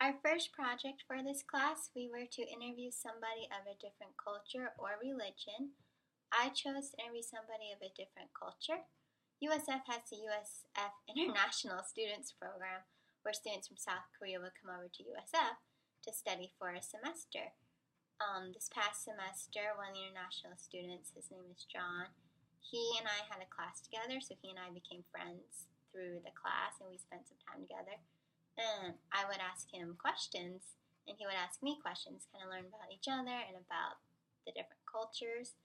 Our first project for this class, we were to interview somebody of a different culture or religion. I chose to interview somebody of a different culture. USF has the USF International Students Program, where students from South Korea would come over to USF to study for a semester. This past semester, one of the international students, his name is John, he and I had a class together, so he and I became friends through the class, and we spent some time together. And I would ask him questions, and he would ask me questions, kind of learn about each other and about the different cultures.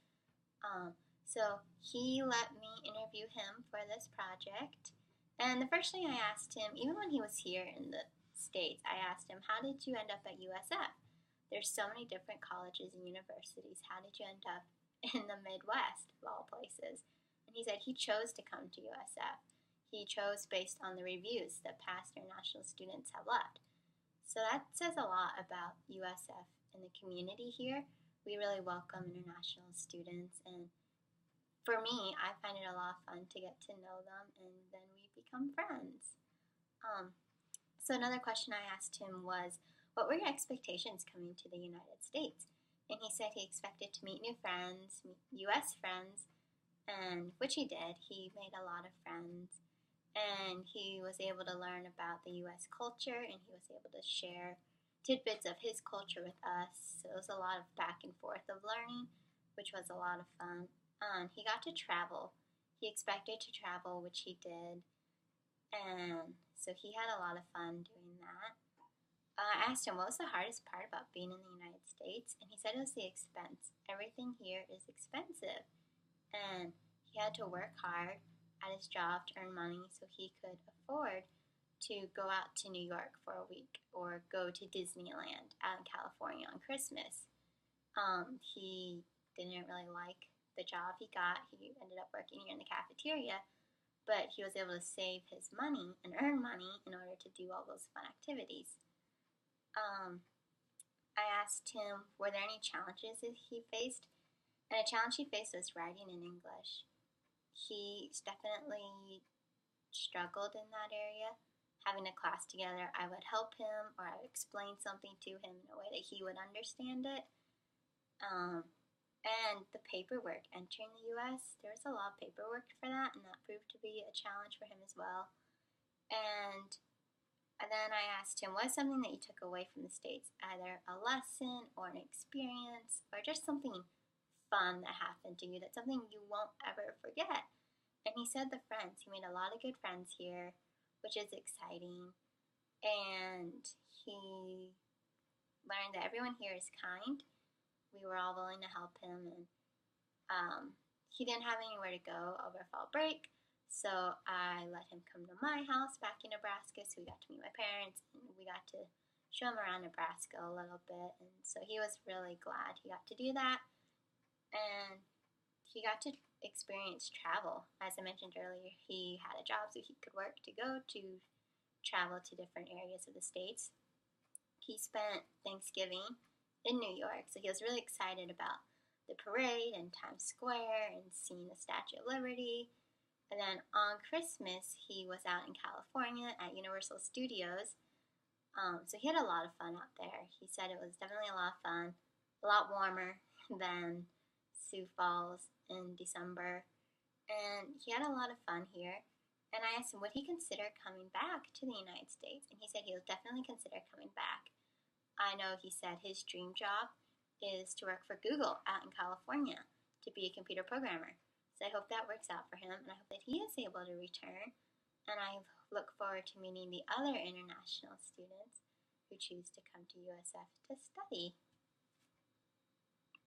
So he let me interview him for this project. And the first thing I asked him, even when he was here in the States, I asked him, how did you end up at USF? There's so many different colleges and universities. How did you end up in the Midwest, of all places? And he said he chose to come to USF. He chose based on the reviews that past international students have left. So that says a lot about USF and the community here. We really welcome international students, and for me, I find it a lot of fun to get to know them, and then we become friends. So another question I asked him was, what were your expectations coming to the United States? And he said he expected to meet new friends, meet U.S. friends, and which he did. He made a lot of friends, and he was able to learn about the U.S. culture, and he was able to share tidbits of his culture with us. So it was a lot of back and forth of learning, which was a lot of fun. He got to travel. He expected to travel, which he did, and so he had a lot of fun doing that. I asked him what was the hardest part about being in the United States, and he said it was the expense. Everything here is expensive, and he had to work hard at his job to earn money so he could afford to go out to New York for a week or go to Disneyland out in California on Christmas. He didn't really like the job he got. He ended up working here in the cafeteria, but he was able to save his money and earn money in order to do all those fun activities. I asked him, were there any challenges that he faced? And a challenge he faced was writing in English. He definitely struggled in that area. Having a class together, I would help him or I would explain something to him in a way that he would understand it. And the paperwork, entering the U.S., there was a lot of paperwork for that, and that proved to be a challenge for him as well. And then I asked him, what's something that you took away from the States? Either a lesson or an experience or just something fun that happened to you, that's something you won't ever forget. And he said the friends. He made a lot of good friends here, which is exciting. And he learned that everyone here is kind. We were all willing to help him, and he didn't have anywhere to go over fall break, so I let him come to my house back in Nebraska, so we got to meet my parents, and we got to show him around Nebraska a little bit, and so he was really glad he got to do that, and he got to experience travel. As I mentioned earlier, he had a job so he could work to go to travel to different areas of the States. He spent Thanksgiving in New York, so he was really excited about the parade and Times Square and seeing the Statue of Liberty. And then on Christmas, he was out in California at Universal Studios. So he had a lot of fun out there. He said it was definitely a lot of fun, a lot warmer than Sioux Falls in December. And he had a lot of fun here. And I asked him, would he consider coming back to the United States? And he said he would definitely consider coming back. I know he said his dream job is to work for Google out in California to be a computer programmer. So I hope that works out for him, and I hope that he is able to return. And I look forward to meeting the other international students who choose to come to USF to study.